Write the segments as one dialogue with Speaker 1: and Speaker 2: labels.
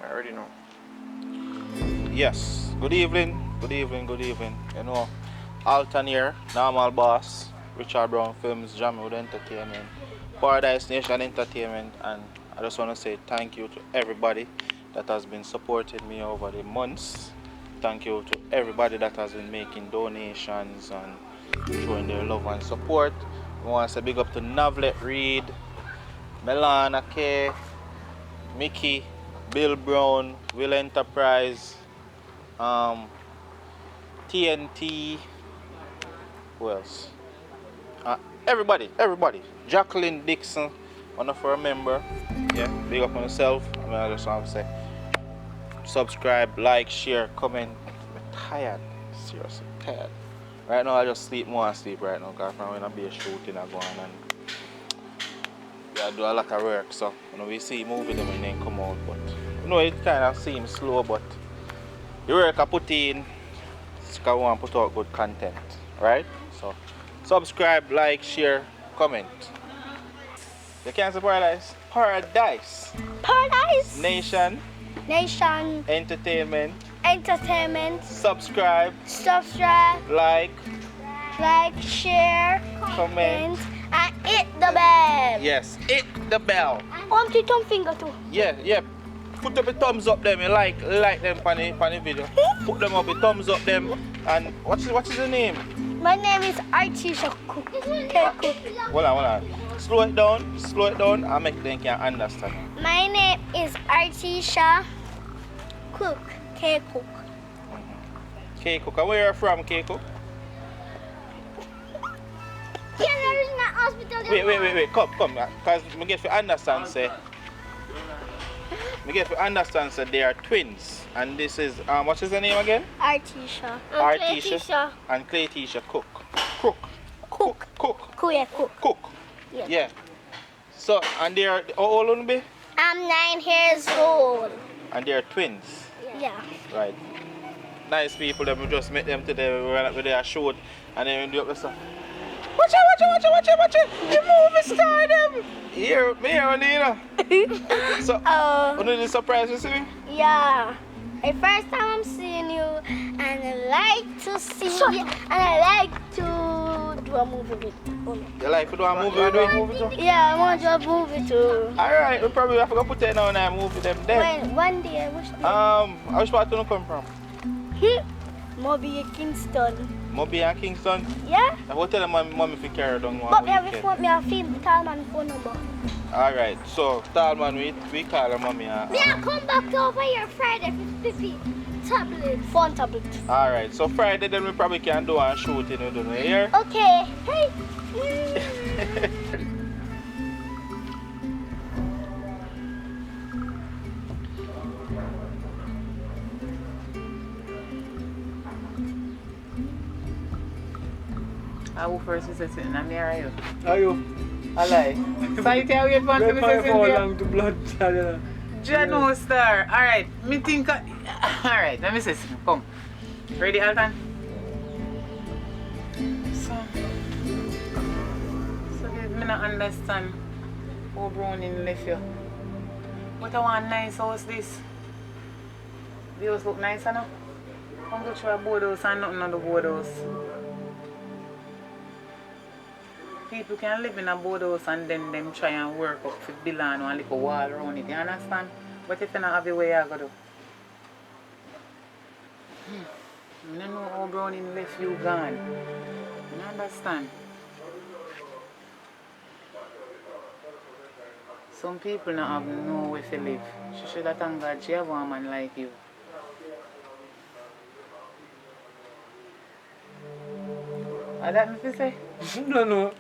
Speaker 1: I already know. Yes. Good evening. You know, ALTON here, normal boss, Richard Brown Films, Jamican Entertainment, Paradise Nation Entertainment, and I just want to say thank you to everybody that has been supporting me over the months. Thank you to everybody that has been making donations and showing their love and support. I want to say big up to Navlet Reed, Melana K, Mickey, Bill Brown, Will Enterprise, TNT, who else? Everybody. Jacqueline Dixon, one of our member. Yeah, big up on yourself. I just want to say subscribe, like, share, comment. I'm tired, seriously tired. Right now I just sleep more and sleep right now because I'm going to be a shooting I go on and I do a lot of work, so when we see movie them and then come out, but you know it kind of seems slow, but the work I put in, it's because I want to put out good content, right? So subscribe, like, share, comment. You can't say Paradise. Paradise Nation Entertainment. Subscribe, like,
Speaker 2: share,
Speaker 1: comment,
Speaker 2: and hit the bell.
Speaker 1: yes, hit the bell.
Speaker 2: Thumb finger too.
Speaker 1: Yeah. Put up a thumbs up them, you like them on the video. Put them up a thumbs up them. And what's the name?
Speaker 2: My name is Artisha Cook.
Speaker 1: Hold on. Slow it down and make them can understand.
Speaker 2: My name is Artisha Cook. K-Cook.
Speaker 1: K-Cook, and where are you from, K-Cook? Wait, come, because I get to understand, say they are twins, and this is, what is the name again?
Speaker 2: Artisha.
Speaker 1: And Claytisha Cook. Cook. Yeah. So, and they are, how old will they be?
Speaker 2: I'm 9 years old.
Speaker 1: And they are twins?
Speaker 2: Yeah.
Speaker 1: Right. Nice people, then we just met them today with their shoot, and then we do up the stuff. Watch it! The movie star them! Here, me here, Nina. So, what did you surprise you, see me?
Speaker 2: Yeah. The first time I'm seeing you, and I like to see you, and I like to do a movie with you.
Speaker 1: You like to do a movie with me?
Speaker 2: Yeah, I want to do a movie too.
Speaker 1: Alright, we probably have to put it on and movie them then.
Speaker 2: One day,
Speaker 1: which part do you come from?
Speaker 2: Moby Kingston.
Speaker 1: Moby and Kingston?
Speaker 2: Yeah.
Speaker 1: I will tell them mommy if you carry down one.
Speaker 2: But me have a film, Talman phone number.
Speaker 1: Alright, so Talman, we call her mommy.
Speaker 2: Me I come back over here Friday for 50 tablet. Phone tablet.
Speaker 1: Alright, so Friday then we probably can do a shooting with them here.
Speaker 2: Okay. Hey.
Speaker 3: I will first say something. I'm here, are you?
Speaker 4: Are you?
Speaker 3: I lie. So you tell me you want to say something?
Speaker 4: Long to blood.
Speaker 3: Jano star. Alright, me think. Alright, let me say something. Come. Ready, Alton? So me not understand how Browning left you. But I want nice house this. The house look nice enough. Come go try a board house and nothing on the board house. People can live in a board house and then them try and work up for bill and a little wall around it, you understand? But if you don't have the way you go do. I don't know how Browning left you gone. You understand? Some people don't have nowhere to live. She should have thanked God she have a man like you. What that me say?
Speaker 4: No.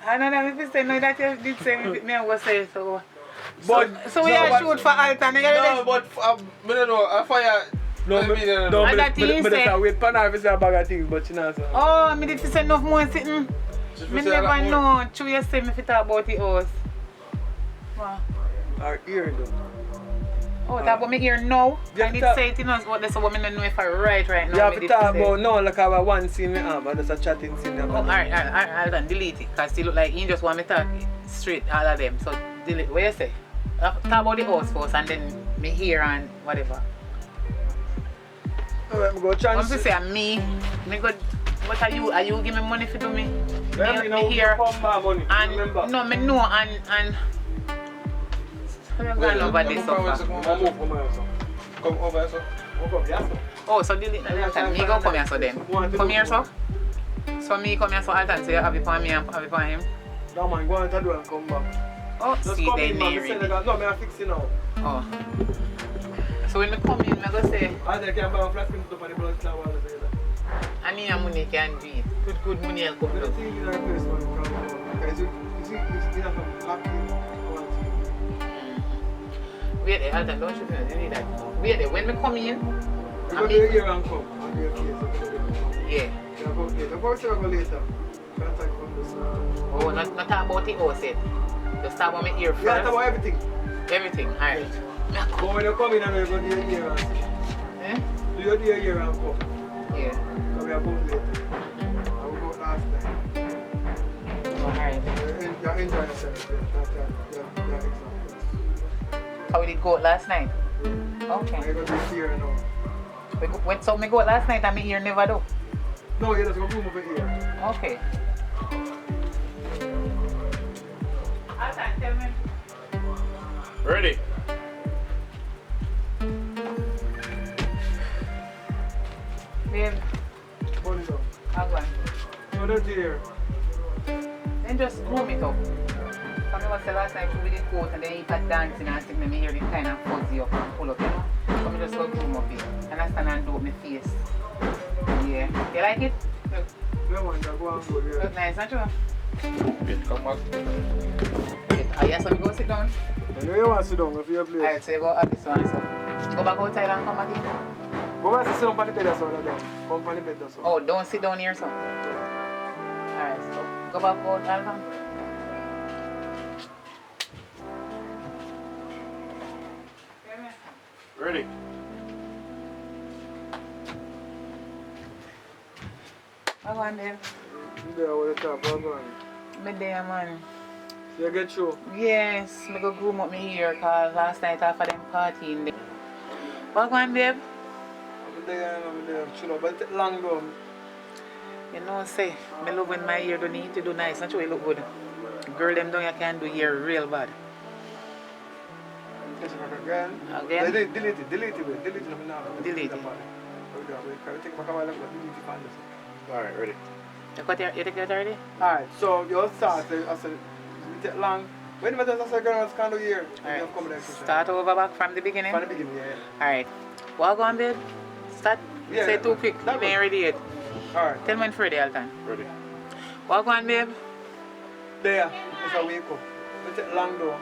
Speaker 3: I know that if you say no, that you did say me I was say so.
Speaker 4: But
Speaker 3: so we are shoot for Alton.
Speaker 1: No, but I don't know. I fire.
Speaker 4: No, I wait for her to say a bag of things, but she not say.
Speaker 3: Oh, me did say enough more sitting. Me never know. True, you say me if you talk about the house. Wow.
Speaker 4: Her ear though.
Speaker 3: Oh, talk about me ear now. I did say it in us, but that's what I don't know if I right now.
Speaker 4: You have to talk about no, like our one scene we have, and there's a chatting scene.
Speaker 3: Oh, alright, I'll done delete it. Because it look like you just want me to talk straight, all of them. So delete. What you say? Talk about the house first and then me here and whatever.
Speaker 4: Alright, we go chance.
Speaker 3: Once you say me go, what are you give me money for do me?
Speaker 4: Yeah,
Speaker 3: Me here.
Speaker 4: Money.
Speaker 3: And
Speaker 4: Remember.
Speaker 3: no, me know and I'm going over this so far.
Speaker 4: Come over so. Come here so.
Speaker 3: Oh, so delete that time. Me go come here so then. Come here so. So me come here so Alton, so you have it for me and have it for him.
Speaker 4: No man, go on to do and come back.
Speaker 3: Oh,
Speaker 4: Just
Speaker 3: see
Speaker 4: come
Speaker 3: they
Speaker 4: in, man.
Speaker 3: near
Speaker 4: Me say
Speaker 3: it.
Speaker 4: they got- No, me I fix it now.
Speaker 3: Oh. So when me come in, I go say,
Speaker 4: And they can buy a flask and put up on the blood clot while they say that.
Speaker 3: I need money can do it. Good money will come
Speaker 4: But the
Speaker 3: down.
Speaker 4: thing is that place, man, because it's enough of acting.
Speaker 3: Wait there, Alton, don't shoot me. You need that. Wait there, when me come in,
Speaker 4: You
Speaker 3: I
Speaker 4: go
Speaker 3: mean,
Speaker 4: here and come. And do your face.
Speaker 3: yeah.
Speaker 4: You go later. Of course you go later. Contact from the store.
Speaker 3: Oh, not talk about it or said. Just talk about me ear
Speaker 4: You have to
Speaker 3: first.
Speaker 4: about everything.
Speaker 3: Everything, alright.
Speaker 4: But when you come in and you go do your ear and
Speaker 3: Eh?
Speaker 4: do your ear and come.
Speaker 3: Yeah.
Speaker 4: Because we are going later. I will go last time.
Speaker 3: Oh, alright.
Speaker 4: You enjoy yourself. Yeah, exactly.
Speaker 3: How did it go last night?
Speaker 4: And
Speaker 3: Okay.
Speaker 4: you go do here now.
Speaker 3: When so me go last night and me ear never do.
Speaker 4: No, you just go room over here.
Speaker 3: Okay. Alton, tell me.
Speaker 1: Ready?
Speaker 3: Babe,
Speaker 4: Hold it up.
Speaker 3: hang on.
Speaker 4: So that's here.
Speaker 3: Then just groom it up. Come was the last night we did coat and then he got dancing and sing me hear it kind of fuzzy up and pull up, you know. So me just go groom up it. And I stand and do up my face. Yeah. You like it? Look,
Speaker 4: Yeah, man, that go and go there.
Speaker 3: look nice, not true?
Speaker 1: Wait, come back.
Speaker 3: Oh yeah, so we go sit down.
Speaker 4: You know you want to sit down if you play.
Speaker 3: Alright, so you go have this one so. Go back outside and come back in.
Speaker 4: Go back to sit down on the bed or so. Come on the bed or so.
Speaker 3: Oh, don't sit down here so. Alright, so go back out, Alton.
Speaker 1: Ready?
Speaker 3: Go on there.
Speaker 4: There, with the top, go on.
Speaker 3: Me there, man.
Speaker 4: So you get through.
Speaker 3: Yes, me go groom up me hair cause last night after them party in there. What on, babe?
Speaker 4: I'm there, chill out. But it take long though.
Speaker 3: You know, say, me love when my hair don't need to do nice. Not sure it look good. Girl, them down you can do hair real bad.
Speaker 4: Yes, again.
Speaker 3: Again?
Speaker 4: Delete it. Delete it now.
Speaker 3: Delete it.
Speaker 4: Take back a while ago. Delete it on this.
Speaker 1: Alright, ready.
Speaker 3: You take it already?
Speaker 4: Alright, so your start, I said, it take long. When was the second one can do here?
Speaker 3: Alright. Start over back from the beginning?
Speaker 4: From the beginning, yeah.
Speaker 3: Alright. Walk on, babe. Start.
Speaker 4: Yeah,
Speaker 3: Say
Speaker 4: that
Speaker 3: too
Speaker 4: one.
Speaker 3: quick.
Speaker 4: That
Speaker 3: You ain't
Speaker 4: one.
Speaker 3: ready yet.
Speaker 4: Alright.
Speaker 3: Tell me when Friday, Alton.
Speaker 1: Ready.
Speaker 3: Walk on, babe.
Speaker 4: There, it's a wake up. It take long though.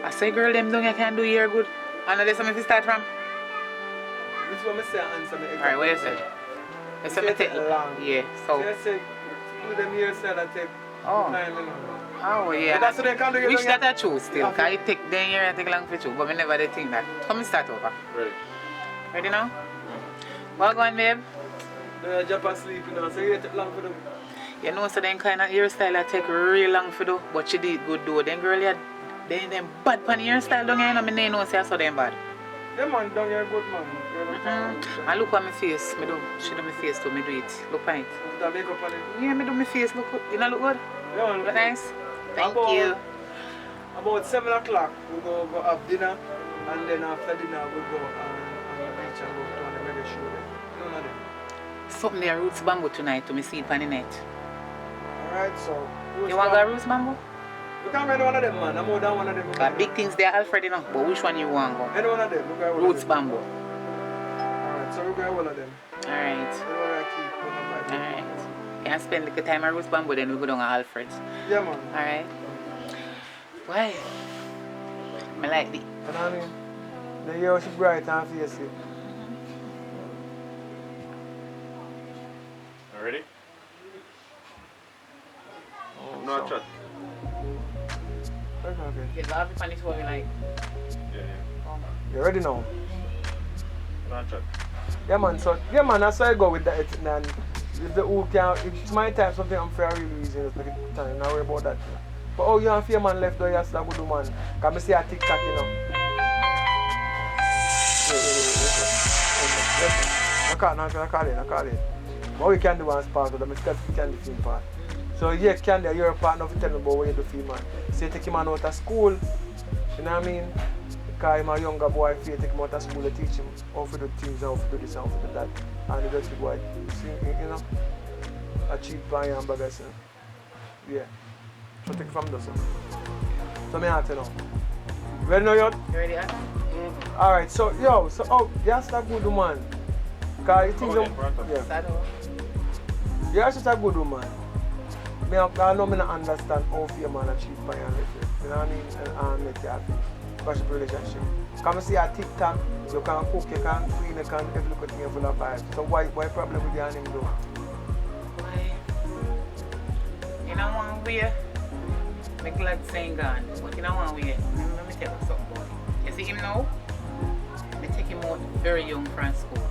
Speaker 3: I say, girl, them down you can do hair good. I know there's something to start from.
Speaker 4: This is what I say answer me.
Speaker 3: Alright, what you say? You say me
Speaker 4: It
Speaker 3: take
Speaker 4: take long.
Speaker 3: Yeah,
Speaker 4: So
Speaker 3: so.
Speaker 4: I say, do them hairstyle that take
Speaker 3: Oh.
Speaker 4: time, you know.
Speaker 3: Oh, yeah.
Speaker 4: But that's what they can do.
Speaker 3: Which that I choose still.
Speaker 4: Okay.
Speaker 3: Cause it take then year and take long for choose, but I never did think that. Come and start over.
Speaker 1: Ready.
Speaker 3: Ready now? Walk on, babe.
Speaker 4: They jump and sleep, you know, so you take long for them.
Speaker 3: You know, so then kind of hairstyle that take real long for do, but she did good though. Then girl, yeah, them bad pan hairstyle down here, you know, me know say I saw them bad.
Speaker 4: Yeah, man, down here good, man.
Speaker 3: And look at my face, me do. She do my face too, me do it. Look at it.
Speaker 4: That makeup on it.
Speaker 3: Yeah, me do my face. Look, you know, look good.
Speaker 4: Yeah, man.
Speaker 3: Look nice. Thank
Speaker 4: About-
Speaker 3: you.
Speaker 4: About 7 o'clock, we go have dinner, and then after dinner, we go on the beach and go to the mega show there. You know that?
Speaker 3: Something there, roots bamboo tonight to me see it on the net.
Speaker 4: Alright, so.
Speaker 3: You want to go roots bamboo?
Speaker 4: We can't get one of them, man. I'm more than one of them.
Speaker 3: Got big things there, Alfred, you know. But which one you want to go?
Speaker 4: Any one of them. We go one
Speaker 3: Roots
Speaker 4: of them.
Speaker 3: bamboo.
Speaker 4: Alright, so we go one of them.
Speaker 3: Alright.
Speaker 4: So we want to keep one of them.
Speaker 3: Alright. You can spend the time at Roots Bamboo, then we go down to Alfred's.
Speaker 4: Yeah, man.
Speaker 3: Alright. Why? I like it.
Speaker 4: You know what I mean? The year she bright and face it.
Speaker 1: Ready? No, chat.
Speaker 4: Okay.
Speaker 3: You love it when it's what we like.
Speaker 1: Yeah.
Speaker 4: You ready now?
Speaker 1: No, chat.
Speaker 4: Yeah, man. So, yeah, man. That's why I go with that. And if the who can, if it's my time, something I'm fair really easy. Just look at the time. Not worry about that. But oh, you and fear man left though, yes, that good man. Can I see a TikTok, you know? I call it. What we can do as part of them, it's got to can do film part. So yeah, Candy, you're a partner of tell me about what you do film man. So you take him out of school, you know what I mean? Because I'm a younger boy, if you take him out of school, you teach him how to do things, how to do this, how to do that. And the dirty boy, you know, achieve by and baggers. Yeah. So take it from those. So me ask you now. Ready now, yo?
Speaker 3: You ready, Anna?
Speaker 4: Alright, so yo, so you're such a good woman. Because you think yeah.
Speaker 3: Saddle.
Speaker 4: You're such a good woman. I know I don't understand how fear man achieve by and live. You know what I mean? And make you happy. Because relationship. Come and see a TikTok, you can cook, you can clean, you can every little thing full of vibes. So why problem with you and him though?
Speaker 3: Why? In a one way, I'm glad saying gone. But in a one way, let me tell you something about him. You see him now? I take him out very young from school.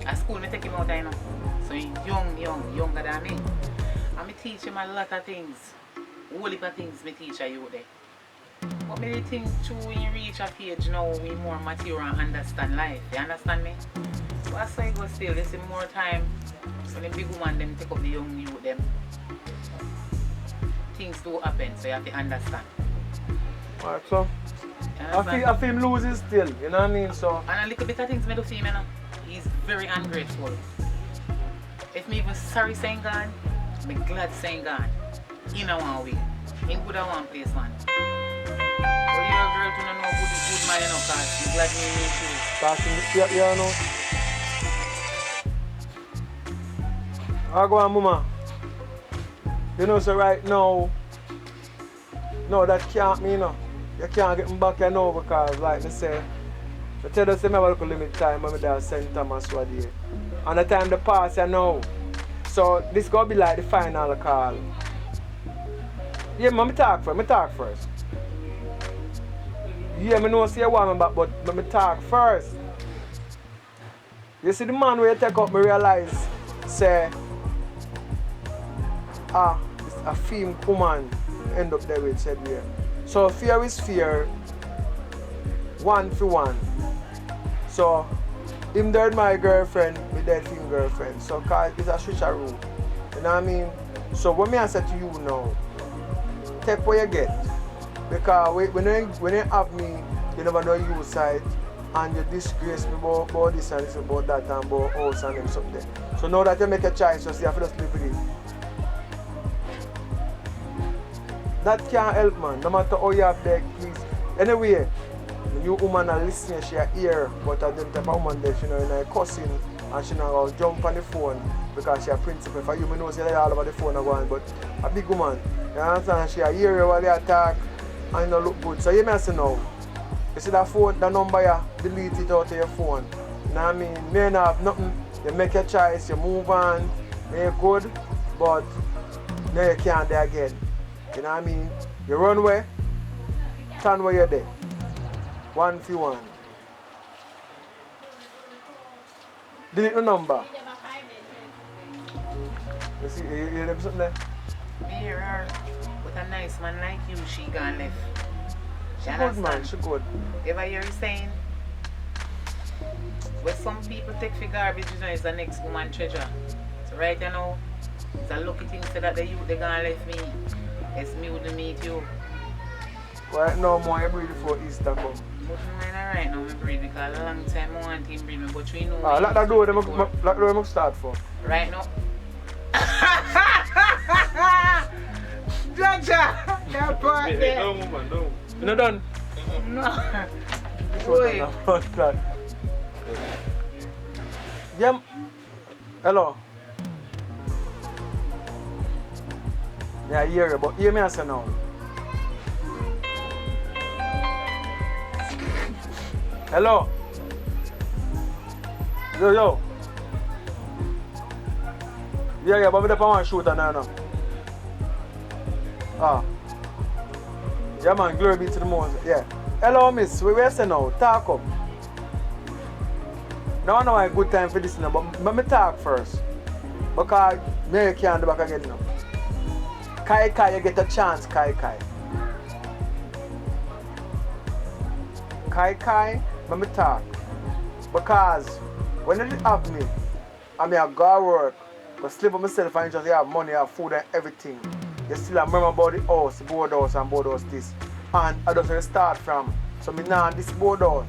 Speaker 3: At school, I take him out, I know. So he's younger than me. And I teach him a lot of things. Whole heap of things I teach you there. But I think too, when you reach a age now, we more mature and understand life. You understand me? So as I go still, there's more time. So the big woman them take up the young youth them. Things do happen, so you have to understand.
Speaker 4: Alright, so I feel him loses still, you know what I mean? So
Speaker 3: and a little bit of things I do for him, you know. He's very ungrateful. If me even sorry saying gone, I'm glad saying gone. In a one way. In good one place, man. But you're a girl to know good man, you know, cause I'm glad you meet you.
Speaker 4: Cause you know. I go on, mama. You know, so right now, no, that can't mean, you know. You can't get me back here now because, like I say, I tell you, I have a little limit time when I do St. Thomas what day. And the time the pass, you know. So this gonna be like the final call. Yeah, me talk first. Yeah, I know say you want me back, but let me talk first. You see the man where you take up, me realize, say, it's a film woman end up there with said here. So fear is fear, one for one. So him dead my girlfriend, me dead him girlfriend. So cause it's a switcheroo. You know what I mean? So what me I say to you now, take what you get. Because when you have me, you never know you side and you disgrace me about this and this about that and about house and something. So now that you make a choice, you have to just live with it. That can't help, man. No matter how you have beg, please. Anyway, the new woman are listening, she hear, but at them type of woman there, she know in her cussing and she know jump on the phone because she a principal. For you, me know say all over the phone going, but a big woman, you understand? She hear you while they attack and it don't look good. So you may say now, you see that phone, the number you delete it out of your phone. You know what I mean? You may not have nothing, you make a choice, you move on, you're good, but now you can't there again. You know what I mean? You run away, turn where you're there. One for one. Delete the number. You see, you hear them something there?
Speaker 3: Me hear her with a nice man like you, she gone left.
Speaker 4: She good, man, she good.
Speaker 3: Ever hear you saying, what some people take for garbage, you know, is the next woman treasure. So right now, it's a lucky thing so that the youth they gonna left me. It's me who meet you.
Speaker 4: Right now, more you breathe before Easter come.
Speaker 3: But right now, I breathe because a long time I want him breathe me, but we know.
Speaker 4: Lock that door, lock the door I start for.
Speaker 3: Right now.
Speaker 4: Jaja! That part there.
Speaker 1: No, woman, no.
Speaker 4: You not done?
Speaker 3: No.
Speaker 4: Boy. Yeah. Hello. Yeah, I hear you, but hear me answer now. Hello. Yo. Yeah, but I want to shoot now. Yeah, man, glory be to the most. Yeah. Hello, miss. We say now. Talk up. Now I know a good time for this now, but let me talk first. Because me can't do back again now. Kai, you get a chance, Kai. Kai, let me talk. Because When they have me, I mean I go to work, but sleep on myself and just have money, have food and everything. You still remember about the house, the board house and board house this. And I just start from. So me now this board house.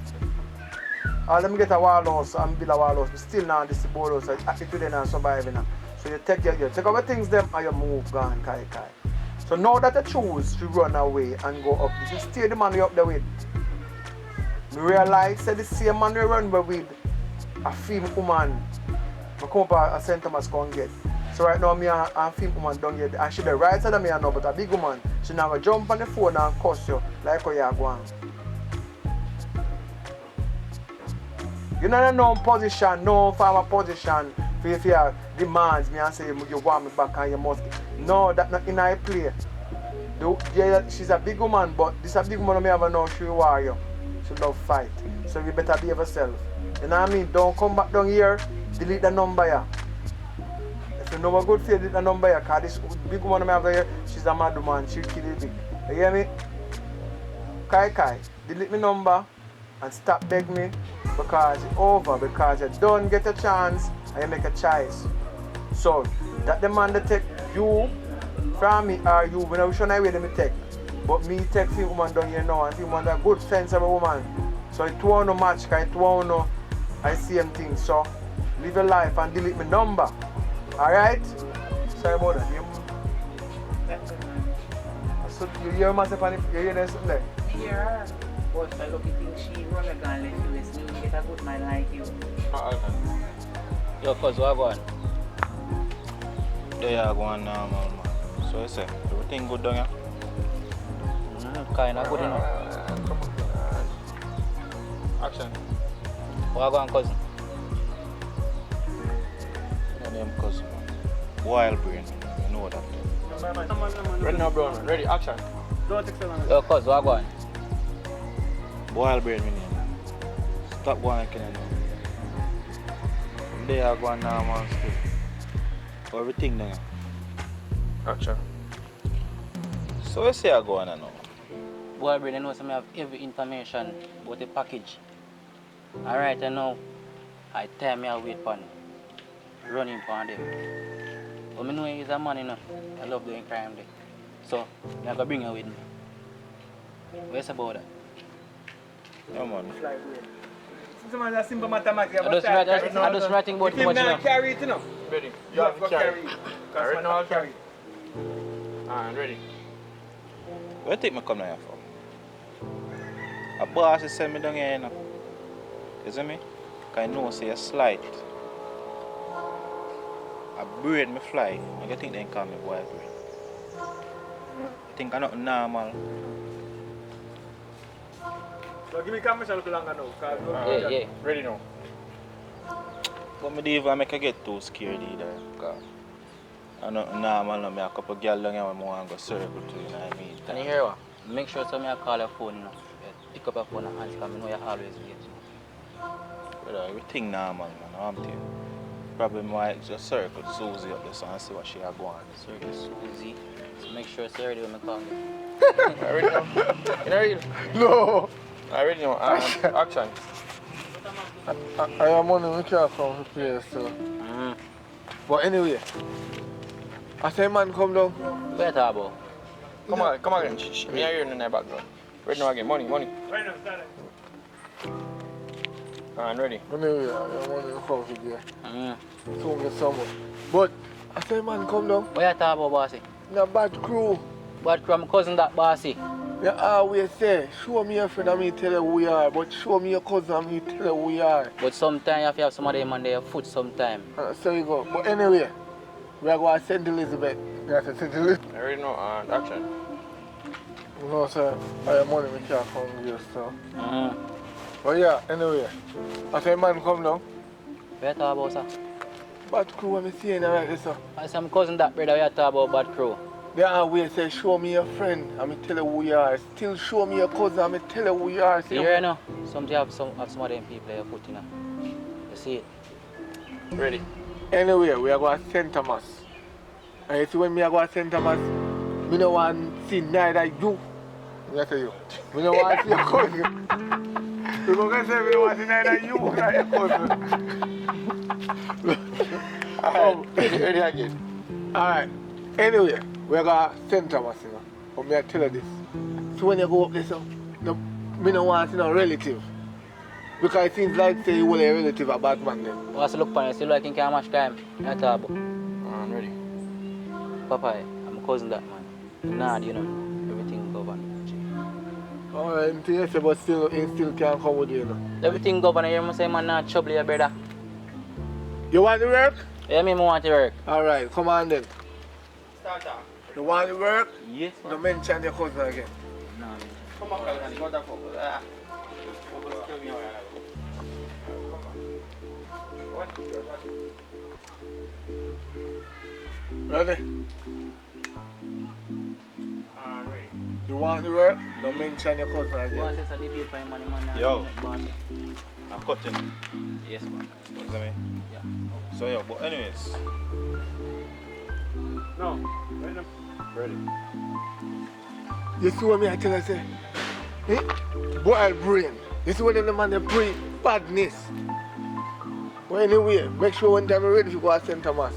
Speaker 4: Let me get a wall house and build a wall house. But still now this board house. I have to do and survive now. So you take our things them and you move gone kai. So now that you choose to run away and go up, you stay the man you up there with. Me realize that the same man we run with a female woman. I come up at St. Thomas go and get. So right now me and a female woman down here and she the right side of me I know, but a big woman. She now go jump on the phone and cuss you like how you are going. You know no position, no farmer position for if you have demands me and say you want me back and you must. No, that's not in our play. She's a big woman, but this a big woman me have know she warrior. She love fight. So you better behave yourself. You know what I mean? Don't come back down here, delete the number here. If you know a good feel, delete the number here, because this big woman me have here, she's a mad woman, she'll kill you big. You hear me? Kai, delete my number and stop beg me because it's over, because you don't get a chance and you make a choice. So that the man that take you from me or you, when I wish on I way me take. But me take the woman down here now and the woman a good sensible woman. So it won't no match, because it won't no I same thing. So live your life and delete my number. Alright? Sorry about that. So you hear myself and you hear this there?
Speaker 3: Yeah. But I look at things she run a gun like you is new, get a good man like you.
Speaker 1: Yo, cuz what going? They are going normal, man. So you say, everything good down here?
Speaker 5: Kinda good enough.
Speaker 1: Action.
Speaker 5: What going, cousin?
Speaker 1: My name cousin. Wild brain, you know that.
Speaker 4: Ready now, bro. Ready, action.
Speaker 5: Yo, cousin, what going?
Speaker 1: Wild brain, my name. Stop going like you know. They are going normal still. Everything there. Action. So you say I go on now?
Speaker 5: Boy, brother, you know so I have every information about the package. Alright, I know. I tell me I wait for him. Running for them. But I know he's a man, you know. I love doing crime there. So, I'm going to bring her with me. What's about that?
Speaker 1: Yeah, man.
Speaker 4: It's a simple mathematics.
Speaker 5: I just writing about too much, you know.
Speaker 4: Carry it, you know. Ready. You have to carry it.
Speaker 1: Right
Speaker 4: now, I'll carry it.
Speaker 1: And ready. Where do you think I come down here for? A boss is send me down here, you know. You see me? Because I know say a slight. A braid me fly. I think they call me boy braid. I think I'm not normal.
Speaker 4: So give me camera a little longer now.
Speaker 5: Yeah.
Speaker 1: Ready now. But I don't even make I get too scared either. Because I'm not normal. I have a couple of girls down here I want to go circle to, you know what I mean?
Speaker 5: Can you hear what? Make sure so I call your phone, you know. Pick up your phone and answer, because I know you always late.
Speaker 1: Brother, everything normal, man. I'm telling you. Probably might just circle Susie up there so and see what she has going.
Speaker 5: Circle Susie. So make sure it's ready when I call you.
Speaker 1: I already know. You know,
Speaker 4: No.
Speaker 1: I already know. Action.
Speaker 4: I have money we can't come to place, so. But anyway, I say man come down.
Speaker 5: What you talk about?
Speaker 1: Come on again. Me are hearing in the background. Ready now again. Money.
Speaker 4: Right now, start
Speaker 1: And ready.
Speaker 4: Anyway, I have money to come to there. So get someone. But I say man come down.
Speaker 5: What you talk about, bossy?
Speaker 4: In a bad crew.
Speaker 5: But from cousin that bossy.
Speaker 4: You always say, show me your friend and me tell you who you are, but show me your cousin and me tell you who you are.
Speaker 5: But sometimes you have to have some of them on their foot sometime.
Speaker 4: So you go. But anyway, we are going to St. Elizabeth. We have to St. Elizabeth.
Speaker 1: I already know. And action.
Speaker 4: You know, sir, I have money we can't come here, so. But yeah, anyway, I say man come down.
Speaker 5: What you talk about, sir?
Speaker 4: Bad crew when I see you right there, sir.
Speaker 5: I say my cousin that brother, what you talk about bad crew.
Speaker 4: They always say, show me your friend and me tell you who you are. Still show me your cousin and me tell you who you are.
Speaker 5: You hear now? Sometimes have some of them people you put in. You see it?
Speaker 1: Ready.
Speaker 4: Anyway, we are going to St. Thomas. And you see when me are going to St. Thomas, me no want to see neither you. I tell you. Me no want to see your cousin. We're going to say we don't want to know you or your cousin.
Speaker 6: Alright, ready again.
Speaker 4: Alright. Anyway, we're going to send Thomas, you know. But me I tell you this. So when you go up there, so, no, me don't want no relative. Because it seems like say you will a relative at Batman then.
Speaker 5: What's the look for you? Still like you can't match time. I talk about.
Speaker 6: I'm ready.
Speaker 5: Papa, I'm a cousin that man. Nah, you know, everything governed.
Speaker 4: Alright, yes, but still, he still can't come with you, you know.
Speaker 5: Everything governed. You must say man not trouble your brother.
Speaker 4: You want to work?
Speaker 5: Yeah, me want to work.
Speaker 4: Alright, come on then.
Speaker 1: Start off.
Speaker 4: You want to work?
Speaker 5: Yes, man.
Speaker 4: Don't mention your cousin again.
Speaker 5: No, man.
Speaker 1: Come on, Calvin, go that focus. Focus, tell me how
Speaker 4: Ready? You want to work? Don't mention your cousin
Speaker 5: Boss
Speaker 4: again.
Speaker 5: is a debate for him, man.
Speaker 1: Yo.
Speaker 5: Boss.
Speaker 1: I'm cutting.
Speaker 5: Yes, man.
Speaker 1: You know what I mean?
Speaker 5: Yeah.
Speaker 1: So yeah, but anyways.
Speaker 6: No, ready.
Speaker 4: You see what me I tell you say? Eh? Boiled brain. You see what the man they pre badness. Well anyway, make sure when time you're ready to go to St. Thomas.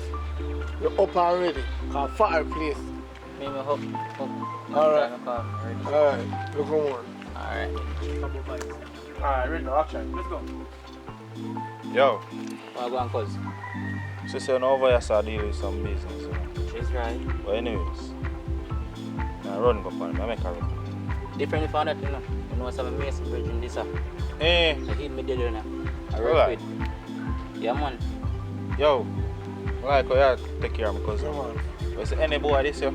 Speaker 4: You're up and ready. Cause fireplace.
Speaker 5: Me hook.
Speaker 4: Alright.
Speaker 5: Alright.
Speaker 4: Alright, look on.
Speaker 5: Alright.
Speaker 6: Alright, ready now, action. Let's go.
Speaker 1: Yo,
Speaker 5: Well, go on, cuz.
Speaker 1: sister over here start dealing with some business, you know.
Speaker 5: She's right.
Speaker 1: But anyways. I run go for him, I make a run.
Speaker 5: Different if I that, you know. You know, some Mason Bridge in this,
Speaker 1: Eh,
Speaker 5: I hit me dead now. I work
Speaker 1: Alright.
Speaker 5: with. Yeah, man.
Speaker 1: yo. I like how you take care of my cousin.
Speaker 4: Come on.
Speaker 1: But say any boy this year.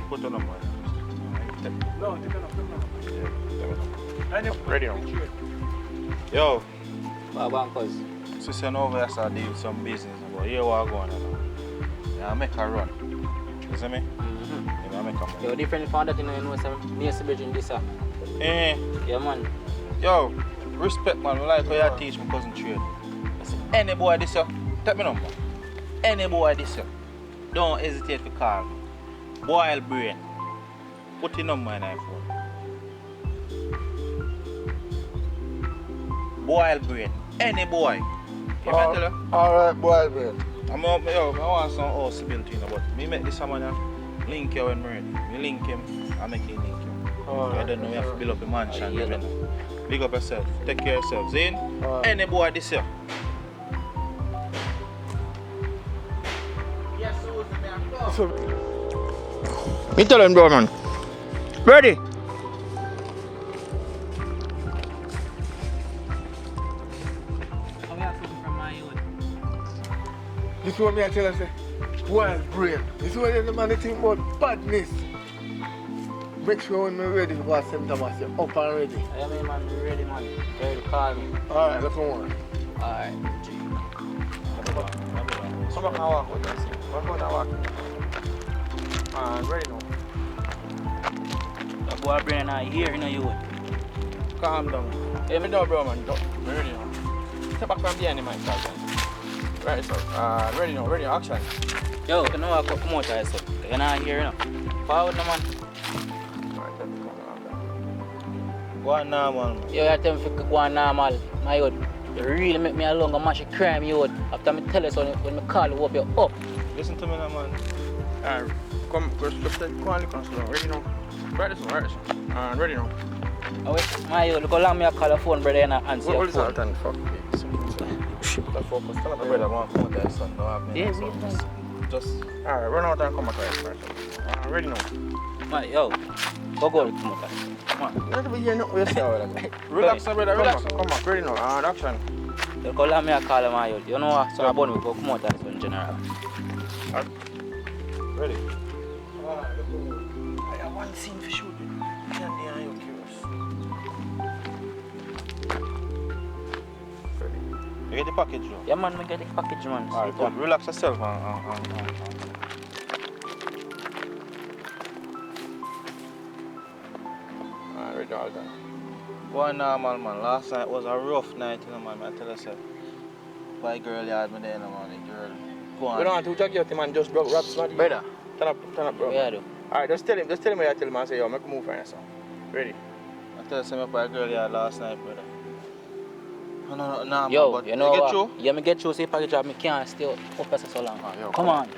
Speaker 1: Put on them, man.
Speaker 6: No, take it off.
Speaker 1: Ready now. Yo,
Speaker 5: Well, go on, cuz.
Speaker 1: sister over here start dealing with some business, but here what I go on now. Yeah, I make a run. You see me?
Speaker 5: Mm-hmm.
Speaker 1: Yeah, I make a move.
Speaker 5: Yo, different if I that, you know, some Mason Bridge in this,
Speaker 1: Eh,
Speaker 5: Yeah, man.
Speaker 1: yo, respect man, I like how you teach my cousin trade. I say, any boy this year, take me number. Any boy this year, don't hesitate to call me. Boil brain. Put your number in my phone. Boil brain. Any boy. You may tell you?
Speaker 4: Alright, boiled brain.
Speaker 1: I want some house built in, but me make this man link you when I'm ready. Me link him, I make him link you.
Speaker 4: Alright.
Speaker 1: I don't know, you have to build up a mansion.
Speaker 5: Yeah.
Speaker 1: You know. Big up yourself. Take care of yourself. Zane,
Speaker 4: Alright.
Speaker 1: any boy this year.
Speaker 4: So,
Speaker 6: Me tell him, bro, man. Ready?
Speaker 5: How we are cooking from my own.
Speaker 4: you see what me I tell you say? Boiled brain. You see what the man they think about badness. Make sure when we're ready to go to St. Thomas, you're up and ready.
Speaker 5: I mean, man, be ready, man. Ready to call me.
Speaker 4: Alright, look on.
Speaker 5: Alright, G.
Speaker 6: Come back and walk with us. Come back and walk. Ready now.
Speaker 5: The boy brain not here, you know you.
Speaker 6: Calm down. Hey, me know, bro, man. Go. Me ready now. Step back from behind the mic, right, sir. Ready now, action.
Speaker 5: Yo, you know what? Come out, guys. You're not here, you know. Forward, no, man.
Speaker 6: Alright, let me come.
Speaker 1: Go on now, man.
Speaker 5: Yo, you tell me if you go on normal, my youth. You really make me alone and mash a crime, youth. After me tell you so, when me call you up, you're up.
Speaker 1: Listen to me now, man.
Speaker 6: Alright, come, just come on, come slow. Ready now. Right, sir. Ready now.
Speaker 5: Oh, wait, my youth, look how long me I call the phone, brother, and I answer
Speaker 6: What
Speaker 5: your
Speaker 6: is
Speaker 5: phone.
Speaker 6: ALTON? Fuck.
Speaker 1: Shift the focus. Tell my brother, want to come with that son. Don't have me.
Speaker 5: Yeah,
Speaker 1: so
Speaker 5: we
Speaker 1: just
Speaker 6: Alright, run out and come back right. Ready now.
Speaker 5: My, yo, go come out. Come on.
Speaker 6: You don't hear nothing we say.
Speaker 1: relax, now, brother. Relax.
Speaker 6: Come back, ready now. Action.
Speaker 5: Look how long me I call him, my youth. You know what? So I born we go come out as one general.
Speaker 1: Ready?
Speaker 6: I have one scene for shooting. Can they are you curious?
Speaker 1: You get the package, Joe?
Speaker 5: Yeah, man, me get the package, man.
Speaker 1: Alright, good. Relax yourself
Speaker 6: Ready now, ALTON.
Speaker 1: Go on normal, man. Last night was a rough night, you know, man. I tell yourself. My girl had me there, you know, man. The girl. Go on.
Speaker 6: We don't want to check out the man just broke raps, man.
Speaker 5: Brother,
Speaker 6: Turn up, bro.
Speaker 5: what you do?
Speaker 6: Alright, just tell him what I tell him and say, yo, make a move for yourself. Ready?
Speaker 1: I I tell you something about a girl here last night, brother. No,
Speaker 5: Yo,
Speaker 1: but
Speaker 5: you know
Speaker 1: get
Speaker 5: what?
Speaker 1: through?
Speaker 5: Yeah, me get through, see package job, me can't stay up here so long.
Speaker 1: Ah, yo,
Speaker 5: Come on.